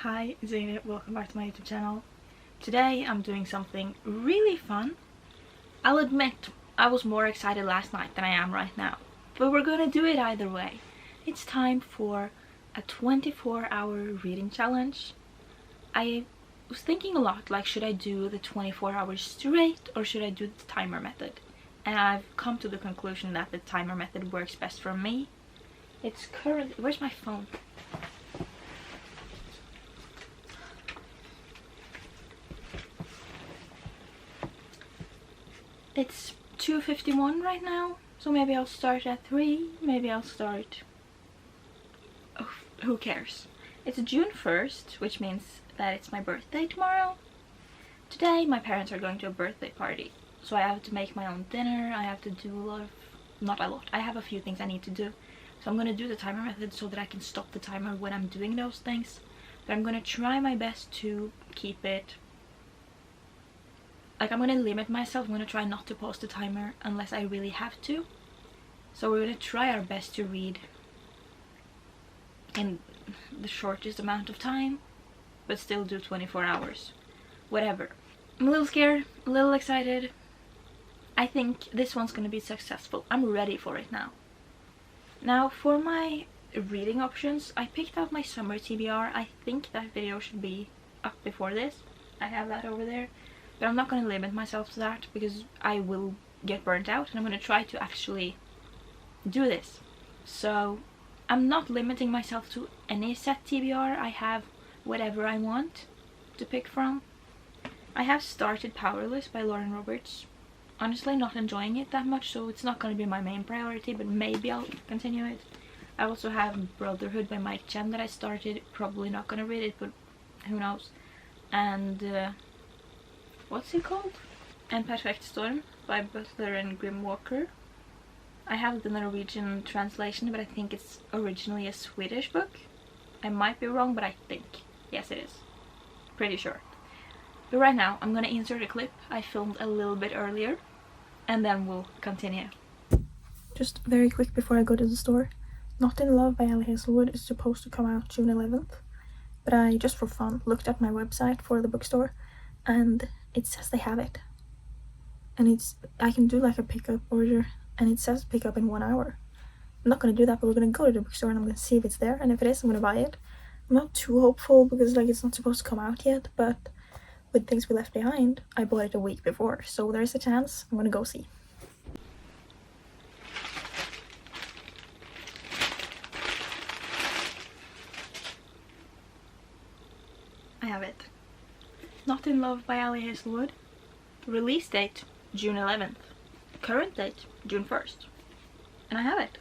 Hi, it's Ingrid, welcome back to my YouTube channel. Today I'm doing something really fun. I'll admit I was more excited last night than I am right now, but we're gonna do it either way. It's time for a 24-hour reading challenge. I was thinking a lot, like, should I do the 24 hours straight or should I do the timer method? And I've come to the conclusion that the timer method works best for me. It's currently... where's my phone? It's 2:51 right now, so maybe I'll start at 3, maybe I'll start... oh, who cares? It's June 1st, which means that it's my birthday tomorrow. Today my parents are going to a birthday party, so I have to make my own dinner, I have to do a lot of... not a lot, I have a few things I need to do. So I'm gonna do the timer method so that I can stop the timer when I'm doing those things. But I'm gonna try my best to keep it... like, I'm gonna limit myself. I'm gonna try not to pause the timer unless I really have to. So we're gonna try our best to read in the shortest amount of time, but still do 24 hours. Whatever. I'm a little scared, a little excited. I think this one's gonna be successful. I'm ready for it now. Now, for my reading options, I picked out my summer TBR. I think that video should be up before this. I have that over there. But I'm not going to limit myself to that because I will get burnt out, and I'm going to try to actually do this. So I'm not limiting myself to any set TBR. I have whatever I want to pick from. I have started Powerless by Lauren Roberts. Honestly, not enjoying it that much, so it's not going to be my main priority, but maybe I'll continue it. I also have Brotherhood by Mike Chen that I started. Probably not going to read it, but who knows. And what's it called? And Perfect Storm by Butler and Grim Walker. I have the Norwegian translation, but I think it's originally a Swedish book. I might be wrong, but I think. Yes, it is. Pretty sure. But right now, I'm gonna insert a clip I filmed a little bit earlier, and then we'll continue. Just very quick before I go to the store. Not in Love by Ali Hazelwood is supposed to come out June 11th, but I, just for fun, looked at my website for the bookstore, and it says they have it. And I can do like a pickup order, and it says pick up in 1 hour. I'm not gonna do that, but we're gonna go to the bookstore and I'm gonna see if it's there, and if it is, I'm gonna buy it. I'm not too hopeful because, like, it's not supposed to come out yet, but with Things We Left Behind, I bought it a week before, so there's a chance. I'm gonna go see. I have it. Not in Love by Ali Hazelwood. Release date June 11th. Current date June 1st. And I have it.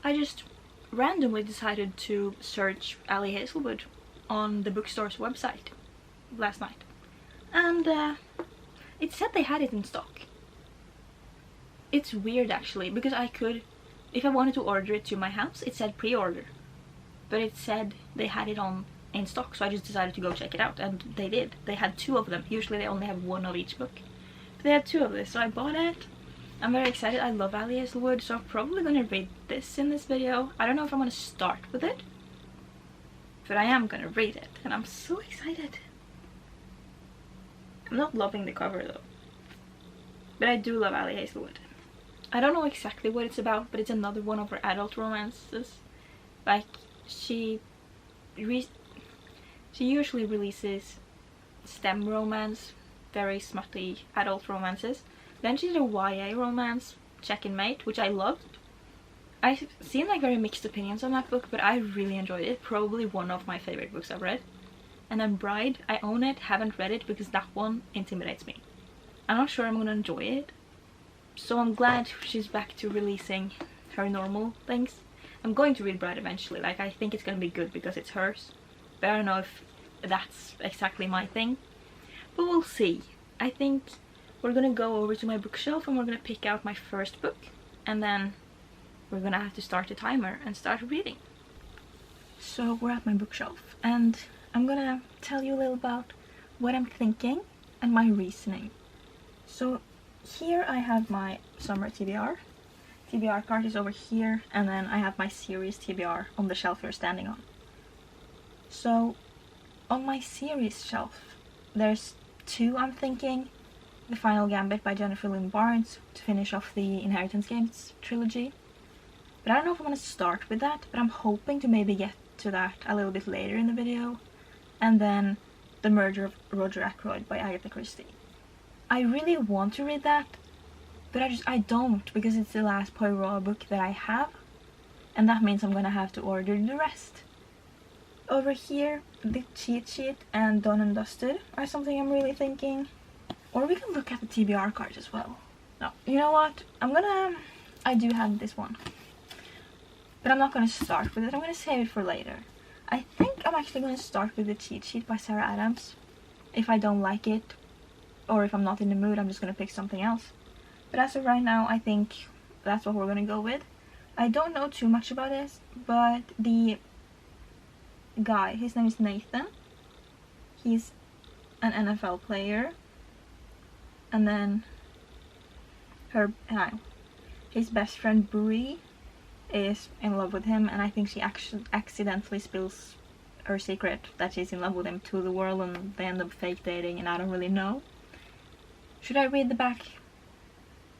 I just randomly decided to search Ali Hazelwood on the bookstore's website last night. And it said they had it in stock. It's weird actually, because I could, if I wanted to order it to my house, it said pre-order. But it said they had it in stock, so I just decided to go check it out, and they did. They had 2 of them. Usually they only have 1 of each book, but they had 2 of this, so I bought it. I'm very excited. I love Ali Hazelwood, so I'm probably gonna read this in this video. I don't know if I'm gonna start with it, but I am gonna read it, and I'm so excited. I'm not loving the cover though, but I do love Ali Hazelwood. I don't know exactly what it's about, but it's another one of her adult romances. Like, she usually releases STEM romance, very smutty adult romances. Then she did a YA romance, Check and Mate, which I loved. I've seen like very mixed opinions on that book, but I really enjoyed it. Probably one of my favorite books I've read. And then Bride, I own it, haven't read it because that one intimidates me. I'm not sure I'm gonna enjoy it. So I'm glad she's back to releasing her normal things. I'm going to read Bride eventually. Like, I think it's gonna be good because it's hers. But I don't know if that's exactly my thing. But we'll see. I think we're gonna go over to my bookshelf and we're gonna pick out my first book. And then we're gonna have to start the timer and start reading. So we're at my bookshelf, and I'm gonna tell you a little about what I'm thinking and my reasoning. So here I have my summer TBR. TBR card is over here, and then I have my series TBR on the shelf you're standing on. So on my series shelf, there's 2 I'm thinking. The Final Gambit by Jennifer Lynn Barnes to finish off the Inheritance Games trilogy. But I don't know if I'm going to start with that, but I'm hoping to maybe get to that a little bit later in the video. And then The Murder of Roger Ackroyd by Agatha Christie. I really want to read that, but I don't, because it's the last Poirot book that I have. And that means I'm going to have to order the rest. Over here, the cheat sheet and Done and Dusted are something I'm really thinking. Or we can look at the TBR cards as well. No, you know what? I do have this one. But I'm not gonna start with it. I'm gonna save it for later. I think I'm actually gonna start with the cheat sheet by Sarah Adams. If I don't like it, or if I'm not in the mood, I'm just gonna pick something else. But as of right now, I think that's what we're gonna go with. I don't know too much about this, but the guy, his name is Nathan. He's an NFL player. And then his best friend Bree is in love with him, and I think she actually accidentally spills her secret that she's in love with him to the world, and they end up fake dating, and I don't really know. Should I read the back?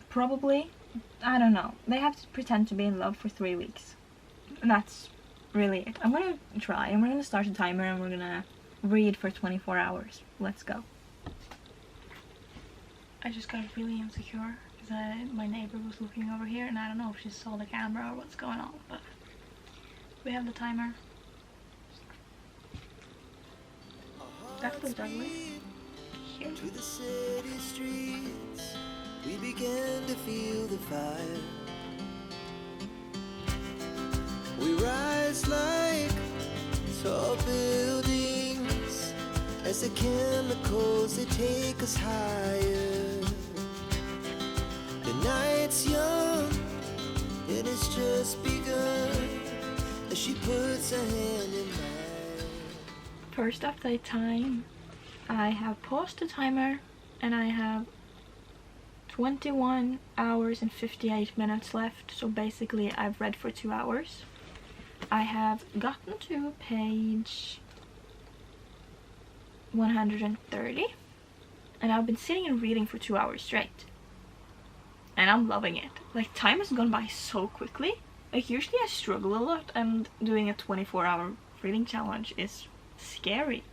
Probably. I don't know. They have to pretend to be in love for 3 weeks. And that's really it. I'm gonna try, and we're gonna start a timer, and we're gonna read for 24 hours. Let's go. I just got really insecure because my neighbor was looking over here, and I don't know if she saw the camera or what's going on, but we have the timer. That looks ugly. Here. To the city streets, we began to feel the fire. We rise like tall buildings as the chemicals, they take us higher. The night's young, and it's just begun as she puts a hand in mine. First update time. I have paused the timer, and I have 21 hours and 58 minutes left, so basically I've read for 2 hours. I have gotten to page 130, and I've been sitting and reading for 2 hours straight, and I'm loving it. Like, time has gone by so quickly. Like, usually I struggle a lot, and doing a 24-hour reading challenge is scary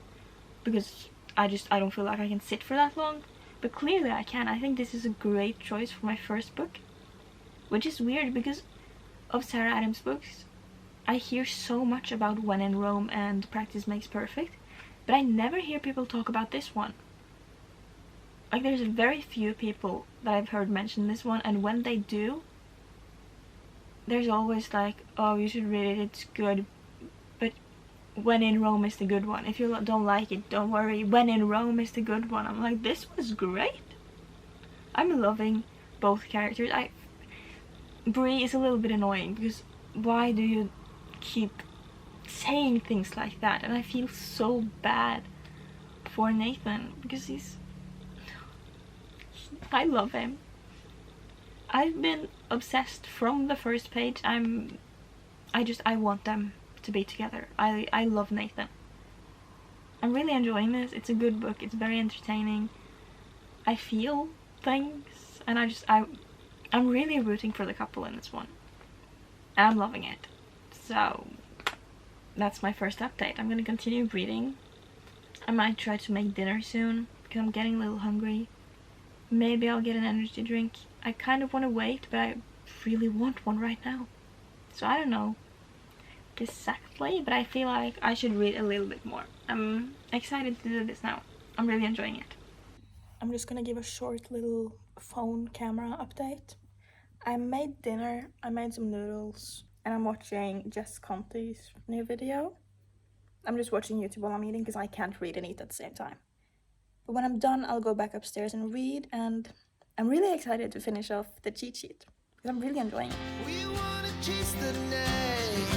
because I don't feel like I can sit for that long, but clearly I can. I think this is a great choice for my first book, which is weird because of Sarah Adams' books I hear so much about When in Rome and Practice Makes Perfect, but I never hear people talk about this one. Like, there's very few people that I've heard mention this one, and when they do, there's always like, oh, you should read it, it's good, but When in Rome is the good one. If you don't like it, don't worry, When in Rome is the good one. I'm like, this was great. I'm loving both characters. Bree is a little bit annoying because why do you keep saying things like that? And I feel so bad for Nathan because I love him. I've been obsessed from the first page. I want them to be together. I love Nathan. I'm really enjoying this. It's a good book. It's very entertaining. I feel things, and I'm really rooting for the couple in this one. And I'm loving it. So that's my first update. I'm gonna continue reading. I might try to make dinner soon because I'm getting a little hungry. Maybe I'll get an energy drink. I kind of want to wait, but I really want one right now. So I don't know exactly, but I feel like I should read a little bit more. I'm excited to do this now. I'm really enjoying it. I'm just gonna give a short little phone camera update. I made dinner, I made some noodles, and I'm watching Jess Conte's new video. I'm just watching YouTube while I'm eating because I can't read and eat at the same time. But when I'm done, I'll go back upstairs and read, and I'm really excited to finish off the cheat sheet because I'm really enjoying it. We wanna chase the night,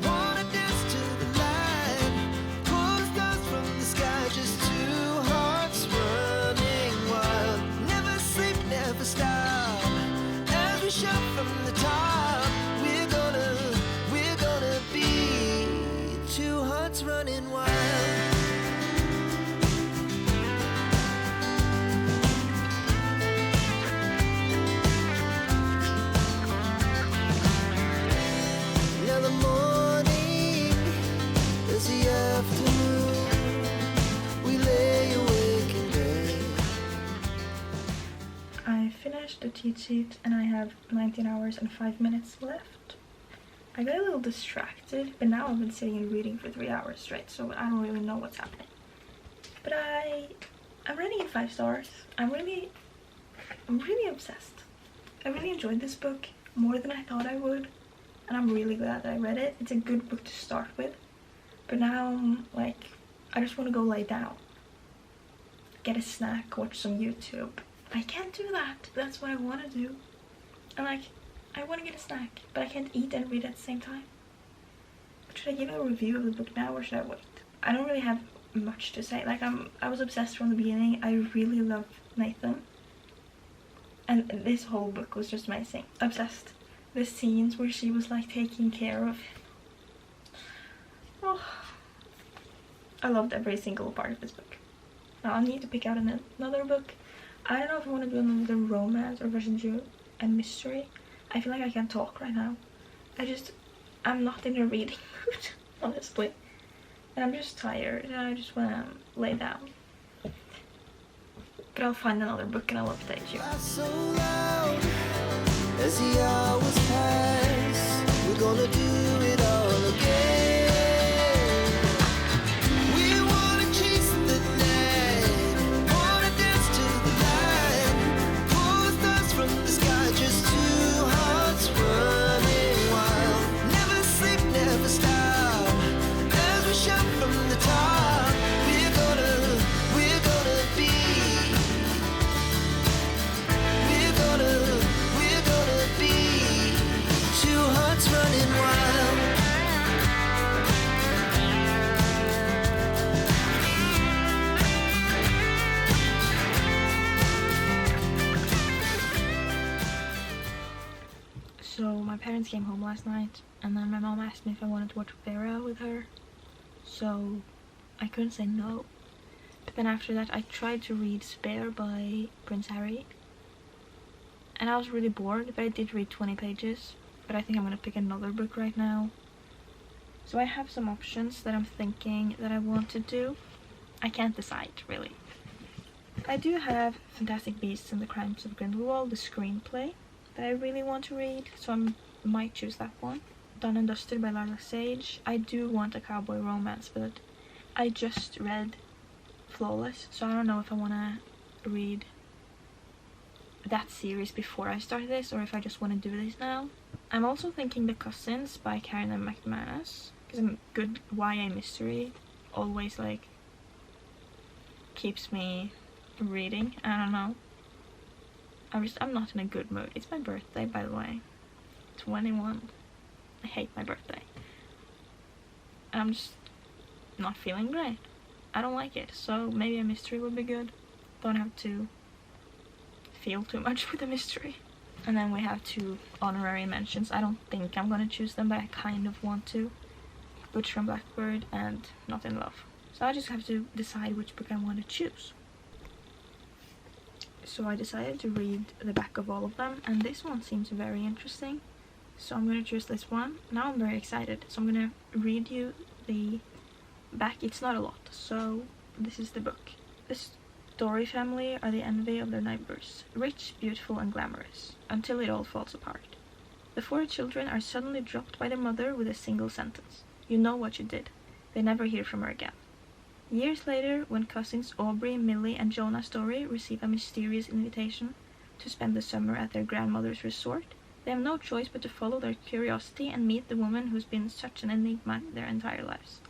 wanna dance to the light, pull the stars from the sky, just two hearts running wild, never sleep, never stop, as we shout from the top, we're gonna be two hearts running wild. finished the cheat sheet and I have 19 hours and 5 minutes left. I got a little distracted, but now I've been sitting and reading for 3 hours straight, so I don't really know what's happening. But I'm rating it 5 stars. I'm really obsessed. I really enjoyed this book more than I thought I would, and I'm really glad that I read it. It's a good book to start with, but now like I just want to go lay down, get a snack, watch some YouTube. I can't do that. That's what I want to do. And like, I want to get a snack, but I can't eat and read at the same time. But should I give a review of the book now, or should I wait? I don't really have much to say. Like, I was obsessed from the beginning. I really love Nathan, and this whole book was just amazing. Obsessed. The scenes where she was like taking care of him. Oh, I loved every single part of this book. Now I need to pick out another book. I don't know if I want to do another romance or if I should do a mystery. I feel like I can't talk right now. I'm not in a reading mood, honestly. And I'm just tired and I just want to lay down. But I'll find another book and I'll update you. So loud, as the hours pass, we're gonna do it all again. We wanna chase the night, wanna dance to the light, pull stars from the sky, just two hearts running wild. Never sleep, never stop, as we shout from the top. We're gonna be. We're gonna be two hearts running wild. So my parents came home last night, and then my mom asked me if I wanted to watch Vera with her. So I couldn't say no. But then after that I tried to read Spare by Prince Harry. And I was really bored, but I did read 20 pages. But I think I'm gonna pick another book right now. So I have some options that I'm thinking that I want to do. I can't decide, really. I do have Fantastic Beasts and the Crimes of Grindelwald, the screenplay, that I really want to read, so I might choose that one. Done and Dusted by Lila Sage. I do want a cowboy romance, but I just read Flawless, so I don't know if I want to read that series before I start this, or if I just want to do this now. I'm also thinking The Cousins by Karen and McManus, because a good YA mystery always like keeps me reading. I don't know. I'm not in a good mood. It's my birthday, by the way. 21. I hate my birthday. And I'm just not feeling great. I don't like it, so maybe a mystery would be good. Don't have to feel too much with a mystery. And then we have 2 honorary mentions. I don't think I'm gonna choose them, but I kind of want to. Butch from Blackbird and Not in Love. So I just have to decide which book I want to choose. So I decided to read the back of all of them, and this one seems very interesting. So I'm gonna choose this one. Now I'm very excited, so I'm gonna read you the back. It's not a lot, so this is the book. The Story family are the envy of their neighbors, rich, beautiful, and glamorous, until it all falls apart. The 4 children are suddenly dropped by their mother with a single sentence: "You know what you did." They never hear from her again. Years later, when cousins Aubrey, Millie, and Jonah Story receive a mysterious invitation to spend the summer at their grandmother's resort, they have no choice but to follow their curiosity and meet the woman who's been such an enigma their entire lives.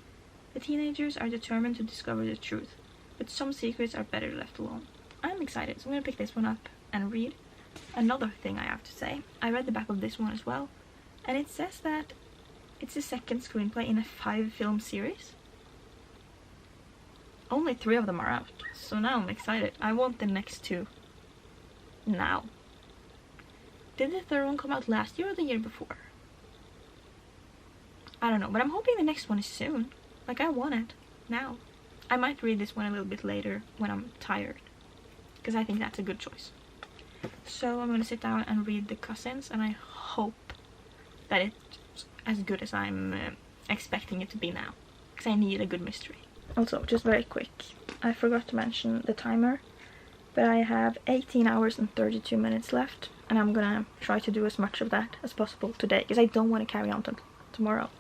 The teenagers are determined to discover the truth, but some secrets are better left alone. I'm excited, so I'm gonna pick this one up and read. Another thing I have to say, I read the back of this one as well, and it says that it's the second screenplay in a 5-film series. Only 3 of them are out, so now I'm excited. I want the next 2 now. Did the third one come out last year or the year before? I don't know, but I'm hoping the next one is soon. Like, I want it now. I might read this one a little bit later when I'm tired, because I think that's a good choice. So I'm gonna sit down and read The Cousins, and I hope that it's as good as I'm expecting it to be now, because I need a good mystery. Also, just very quick, I forgot to mention the timer. But I have 18 hours and 32 minutes left, and I'm gonna try to do as much of that as possible today, because I don't want to carry on tomorrow.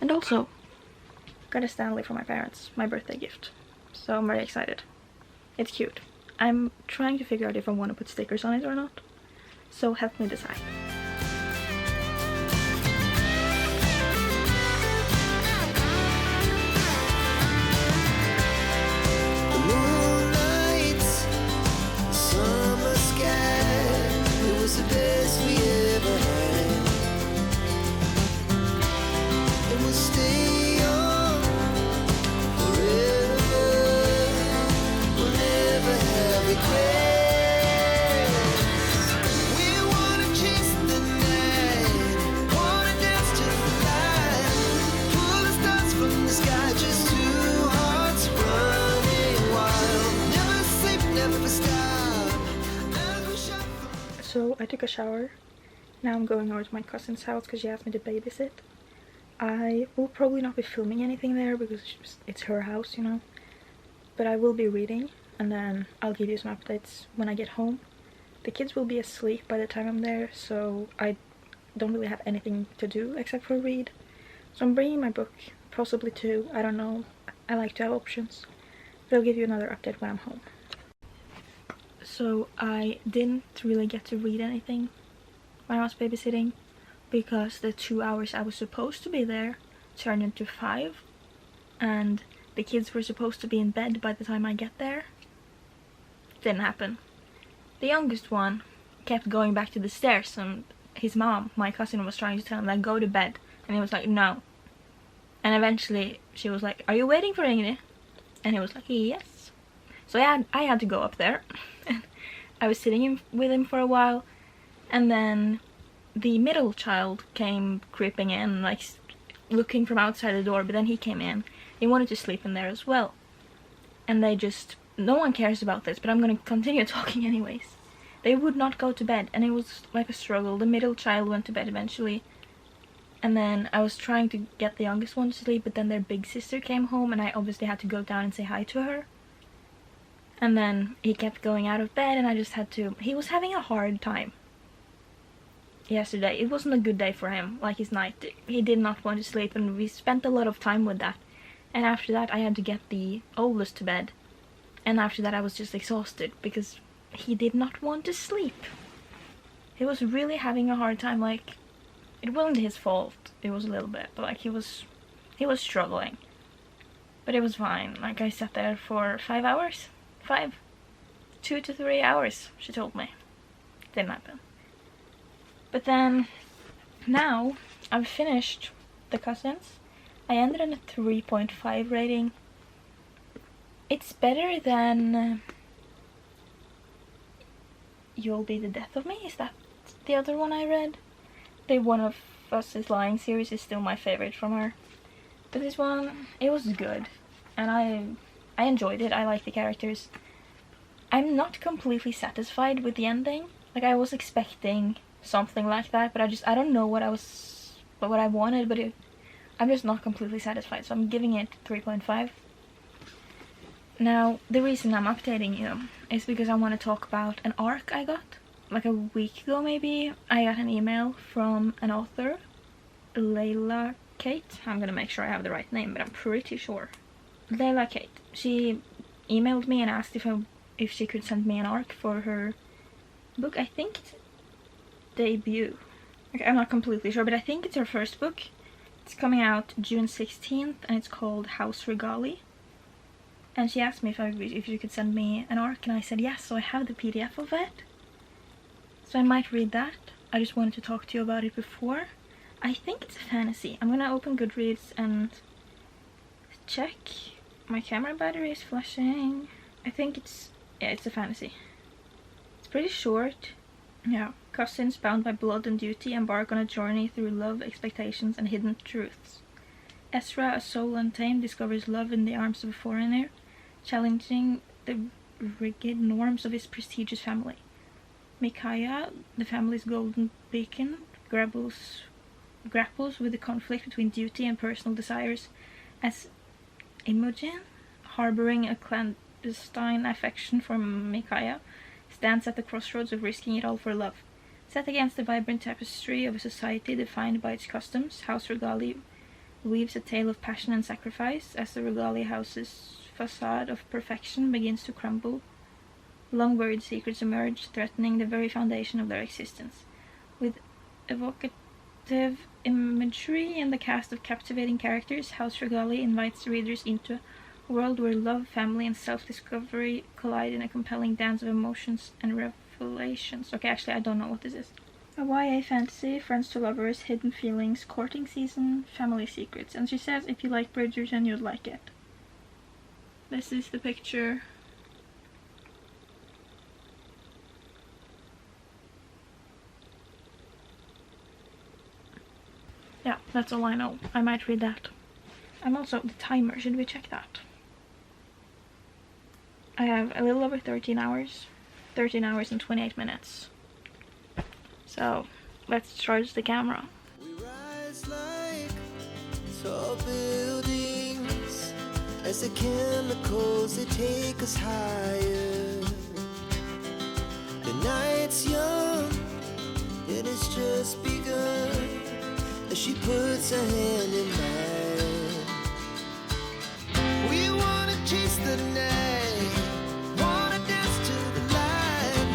And also, got a Stanley for my parents, my birthday gift. So I'm very excited. It's cute. I'm trying to figure out if I want to put stickers on it or not. So help me decide. The moonlight, summer sky, it was the best we ever had. And we'll stay on forever. We'll never have regrets. We wanna chase the night, wanna dance to the light, pull the stars from the sky, just two hearts running wild. Never sleep, never stop. As we shine. So I took a shower. Now I'm going over to my cousin's house because she asked me to babysit. I will probably not be filming anything there because it's her house, you know. But I will be reading, and then I'll give you some updates when I get home. The kids will be asleep by the time I'm there, so I don't really have anything to do except for read. So I'm bringing my book, possibly two, I don't know. I like to have options. But I'll give you another update when I'm home. So I didn't really get to read anything when I was babysitting, because the 2 hours I was supposed to be there turned into 5, and the kids were supposed to be in bed by the time I get there. Didn't happen. The youngest one kept going back to the stairs, and his mom, my cousin, was trying to tell him, like, go to bed, and he was like, no. And eventually she was like, are you waiting for Ingrid? And he was like, yes. So I had to go up there. I was sitting with him for a while, and then the middle child came creeping in, like looking from outside the door, but then he came in. He wanted to sleep in there as well. And they just, no one cares about this, but I'm gonna continue talking anyways. They would not go to bed, and it was like a struggle. The middle child went to bed eventually, and then I was trying to get the youngest one to sleep, but then their big sister came home, and I obviously had to go down and say hi to her. And then he kept going out of bed, and I just had to, he was having a hard time yesterday. It wasn't a good day for him, like his night. He did not want to sleep, and we spent a lot of time with that. And after that I had to get the oldest to bed, and after that I was just exhausted because he did not want to sleep. He was really having a hard time. Like, it wasn't his fault, it was a little bit, but like he was struggling. But it was fine. Like, I sat there for 5 hours. 2 to 3 hours, she told me. Didn't happen. But then, now, I've finished The Cousins. I ended on a 3.5 rating. It's better than You'll Be the Death of Me. Is that the other one I read? The One of Us Is Lying series is still my favorite from her. But this one, it was good. And I enjoyed it. I like the characters. I'm not completely satisfied with the ending. Like, I was expecting something like that, but I don't know what I wanted, but I'm just not completely satisfied, so I'm giving it 3.5. Now, the reason I'm updating you is because I want to talk about an arc I got like a week ago maybe. I got an email from an author, Layla Kate. I'm gonna make sure I have the right name, but I'm pretty sure. Layla Kate. She emailed me and asked if she could send me an arc for her book. I think it's debut. Okay, I'm not completely sure, but I think it's her first book. It's coming out June 16th, and it's called House Regali. And she asked me if she could send me an arc, and I said yes, so I have the PDF of it. So I might read that. I just wanted to talk to you about it before. I think it's a fantasy. I'm gonna open Goodreads and check. My camera battery is flashing. I think it's a fantasy. It's pretty short. Yeah. Cousins bound by blood and duty embark on a journey through love, expectations, and hidden truths. Ezra, a soul untamed, discovers love in the arms of a foreigner, challenging the rigid norms of his prestigious family. Micaiah, the family's golden beacon, grapples with the conflict between duty and personal desires, as Imogen, harboring a clandestine affection for Micaiah stands at the crossroads of risking it all for love. Set against the vibrant tapestry of a society defined by its customs, House Regali weaves a tale of passion and sacrifice as the Regali house's facade of perfection begins to crumble. Long-buried secrets emerge, threatening the very foundation of their existence. With evocative imagery and the cast of captivating characters, House Regali invites readers into a world where love, family, and self-discovery collide in a compelling dance of emotions and revelations. Okay, actually, I don't know what this is. A YA fantasy, friends to lovers, hidden feelings, courting season, family secrets. And she says if you like Bridgerton, you'd like it. This is the picture. Yeah, that's all I know. I might read that. And also the timer, should we check that? I have a little over 13 hours. 13 hours and 28 minutes. So, let's charge the camera. We rise like tall buildings as the chemicals, they take us higher. The night's young, and it's just begun as she puts her hand in mine. We wanna chase the night, wanna dance to the light,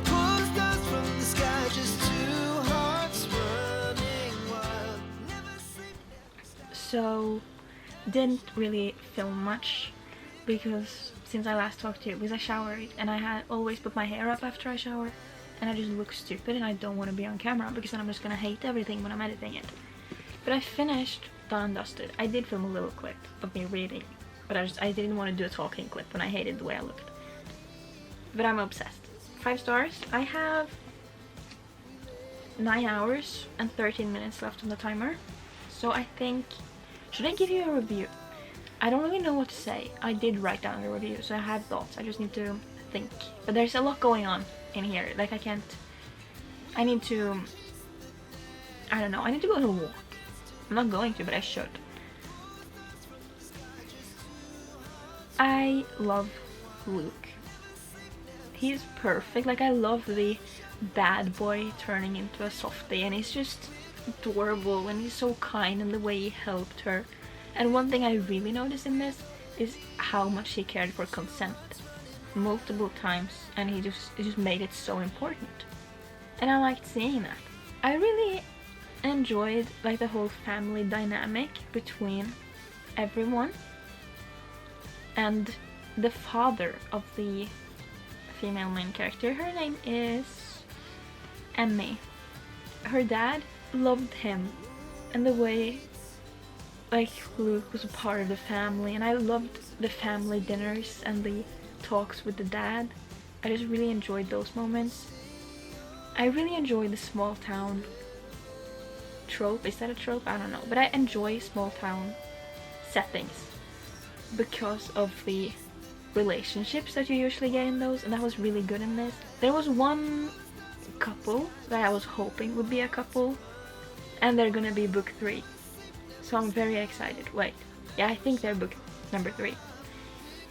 pull the stars from the sky, just two hearts running wild. Never sleep, never stop. So, didn't really film much because since I last talked to you, because I showered and I had always put my hair up after I shower, and I just look stupid and I don't want to be on camera because then I'm just gonna hate everything when I'm editing it. But I finished Done and Dusted. I did film a little clip of me reading, but I didn't want to do a talking clip when I hated the way I looked. But I'm obsessed. 5 stars. I have 9 hours and 13 minutes left on the timer. So I think, should I give you a review? I don't really know what to say. I did write down a review, so I have thoughts. I just need to think. But there's a lot going on in here. Like I need to, I don't know, I need to go on a walk. I'm not going to, but I should. I love Luke. He's perfect. Like, I love the bad boy turning into a softie, and he's just adorable, and he's so kind in the way he helped her. And one thing I really noticed in this is how much he cared for consent multiple times, and it just made it so important. And I liked seeing that. I really enjoyed like the whole family dynamic between everyone, and the father of the female main character, her name is Emmy. Her dad loved him and the way like Luke was a part of the family, and I loved the family dinners and the talks with the dad. I just really enjoyed those moments. I really enjoy the small town trope. Is that a trope? I don't know. But I enjoy small town settings because of the relationships that you usually get in those, and that was really good in this. There was one couple that I was hoping would be a couple, and they're gonna be book 3. So I'm very excited. Wait, yeah, I think they're book number 3.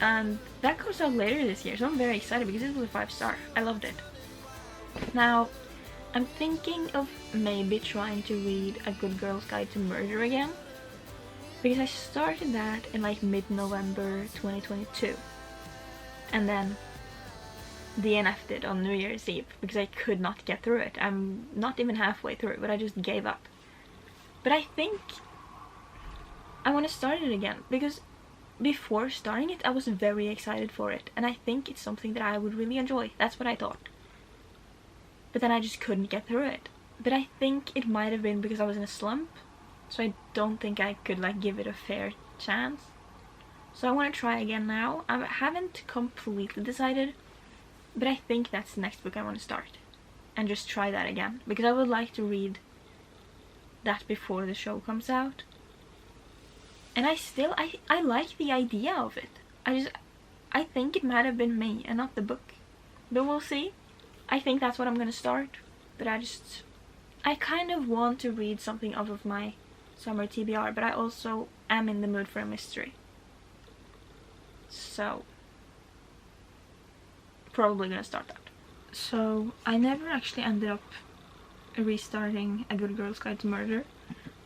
And that comes out later this year, so I'm very excited because it was a 5-star. I loved it. Now, I'm thinking of maybe trying to read A Good Girl's Guide to Murder again, because I started that in like mid-November 2022, and then DNF'd it on New Year's Eve because I could not get through it. I'm not even halfway through it, but I just gave up. But I think I want to start it again, because before starting it I was very excited for it, and I think it's something that I would really enjoy. That's what I thought. But then I just couldn't get through it. But I think it might have been because I was in a slump, so I don't think I could like give it a fair chance. So I want to try again now. I haven't completely decided, but I think that's the next book I want to start, and just try that again, because I would like to read that before the show comes out. And I like the idea of it. I think it might have been me and not the book, but we'll see. I think that's what I'm gonna start, but I kind of want to read something out of my summer TBR, but I also am in the mood for a mystery. So probably gonna start that. So I never actually ended up restarting A Good Girl's Guide to Murder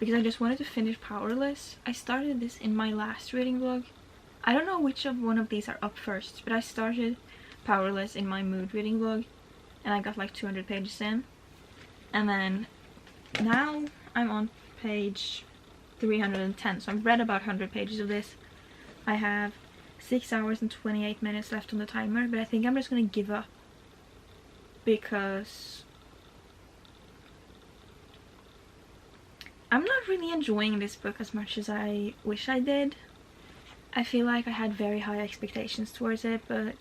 because I just wanted to finish Powerless. I started this in my last reading vlog. I don't know which of one of these are up first, but I started Powerless in my mood reading vlog and I got like 200 pages in. And then now I'm on page 310, so I've read about 100 pages of this. I have 6 hours and 28 minutes left on the timer, but I think I'm just gonna give up because I'm not really enjoying this book as much as I wish I did. I feel like I had very high expectations towards it, but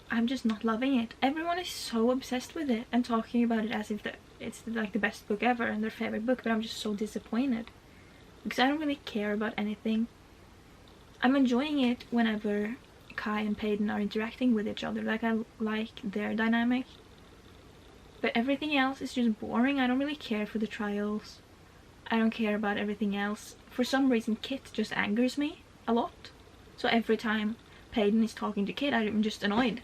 I'm just not loving it. Everyone is so obsessed with it and talking about it as if it's like the best book ever and their favorite book, but I'm just so disappointed because I don't really care about anything. I'm enjoying it whenever Kai and Peyton are interacting with each other, like I like their dynamic, but everything else is just boring. I don't really care for the trials. I don't care about everything else. For some reason Kit just angers me a lot, so every time Peyton is talking to Kit I'm just annoyed.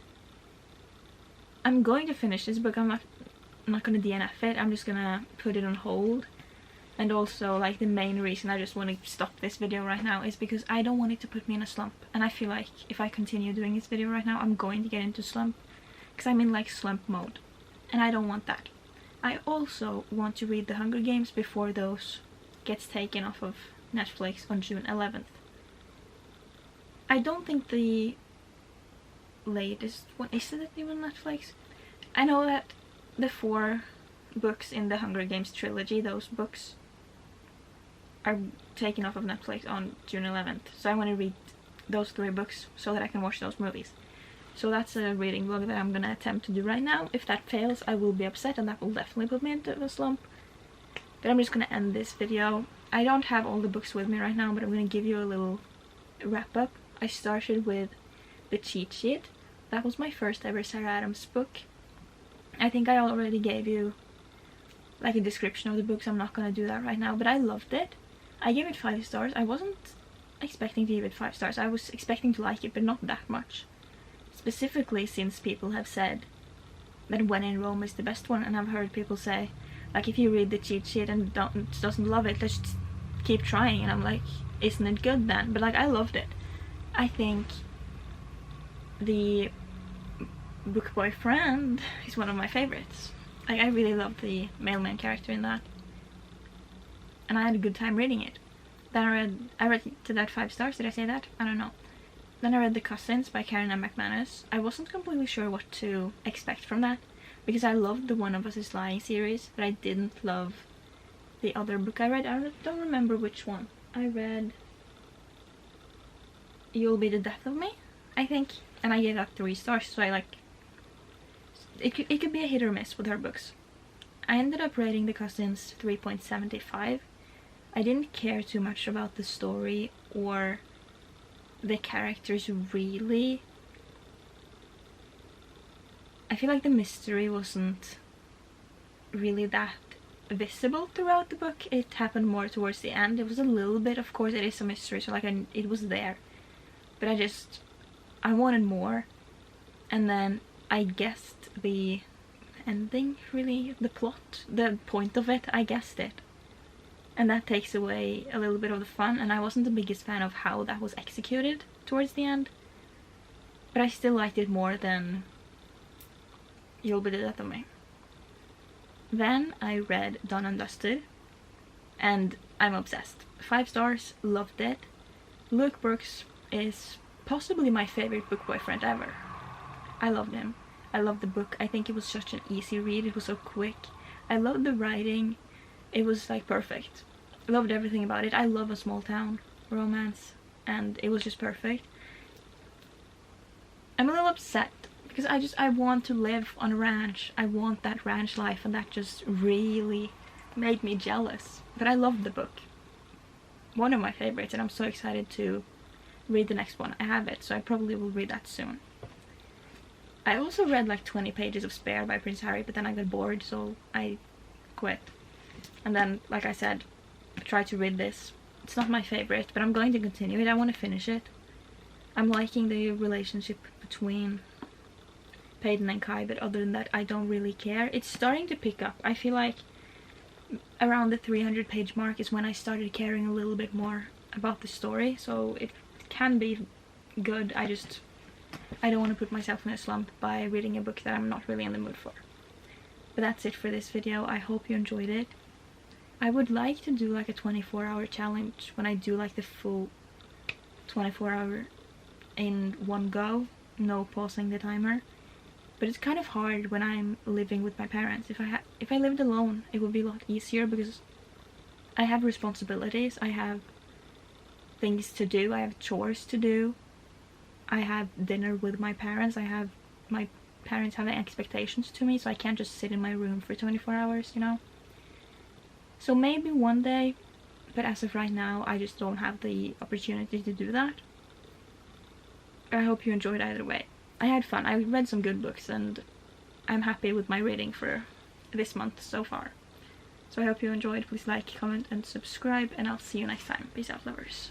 I'm going to finish this book. I'm not gonna DNF it. I'm just gonna put it on hold. And also, like, the main reason I just want to stop this video right now is because I don't want it to put me in a slump. And I feel like if I continue doing this video right now, I'm going to get into slump. Because I'm in, like, slump mode. And I don't want that. I also want to read The Hunger Games before those gets taken off of Netflix on June 11th. I don't think the latest one, is it even Netflix? I know that the 4 books in the Hunger Games trilogy, those books are taken off of Netflix on June 11th, so I want to read those 3 books so that I can watch those movies. So that's a reading vlog that I'm gonna attempt to do right now. If that fails, I will be upset and that will definitely put me into a slump. But I'm just gonna end this video. I don't have all the books with me right now, but I'm gonna give you a little wrap up. I started with The Cheat Sheet. That was my first ever Sarah Adams book. I think I already gave you like a description of the books. I'm not gonna do that right now, but I loved it. I gave it 5 stars. I wasn't expecting to give it 5 stars. I was expecting to like it, but not that much. Specifically since people have said that When in Rome is the best one, and I've heard people say, like, if you read The Cheat Sheet and doesn't love it, let's just keep trying. And I'm like, isn't it good then? But like, I loved it. I think the book boyfriend is one of my favorites. Like, I really love the mailman character in that, and I had a good time reading it. Then I read to that 5 stars. Did I say that? I don't know. Then I read The Cousins by Karen M. McManus. I wasn't completely sure what to expect from that because I loved the One of Us is Lying series, but I didn't love the other book I read. I don't remember which one. I read You'll Be the Death of Me, I think, and I gave that 3 stars. So I like it could be a hit or miss with her books. I ended up rating The Cousins 3.75. I didn't care too much about the story or the characters really. I feel like the mystery wasn't really that visible throughout the book. It happened more towards the end. It was a little bit, of course it is a mystery, so like it was there, but I wanted more. And then I guessed the ending, really, the plot, the point of it, I guessed it. And that takes away a little bit of the fun, and I wasn't the biggest fan of how that was executed towards the end. But I still liked it more than You'll Be the Death of Me. Then I read Done and Dusted, and I'm obsessed. 5 stars, loved it. Luke Brooks is possibly my favorite book boyfriend ever. I loved him. I loved the book. I think it was such an easy read. It was so quick. I loved the writing. It was like perfect. I loved everything about it. I love a small town romance, and it was just perfect. I'm a little upset because I want to live on a ranch. I want that ranch life, and that just really made me jealous. But I loved the book. One of my favorites, and I'm so excited to read the next one. I have it, so I probably will read that soon. I also read like 20 pages of Spare by Prince Harry, but then I got bored, so I quit. And then, like I said, I tried to read this. It's not my favorite, but I'm going to continue it. I want to finish it. I'm liking the relationship between Peyton and Kai, but other than that I don't really care. It's starting to pick up. I feel like around the 300 page mark is when I started caring a little bit more about the story, so it can be good. I don't want to put myself in a slump by reading a book that I'm not really in the mood for. But that's it for this video. I hope you enjoyed it. I would like to do like a 24-hour challenge when I do like the full 24-hour in one go, no pausing the timer. But it's kind of hard when I'm living with my parents. If I lived alone, it would be a lot easier because I have responsibilities, I have things to do, I have chores to do, I have dinner with my parents, my parents having expectations to me, so I can't just sit in my room for 24 hours, you know? So maybe one day, but as of right now, I just don't have the opportunity to do that. I hope you enjoyed either way. I had fun. I read some good books and I'm happy with my reading for this month so far. So I hope you enjoyed. Please like, comment and subscribe, and I'll see you next time. Peace out, lovers.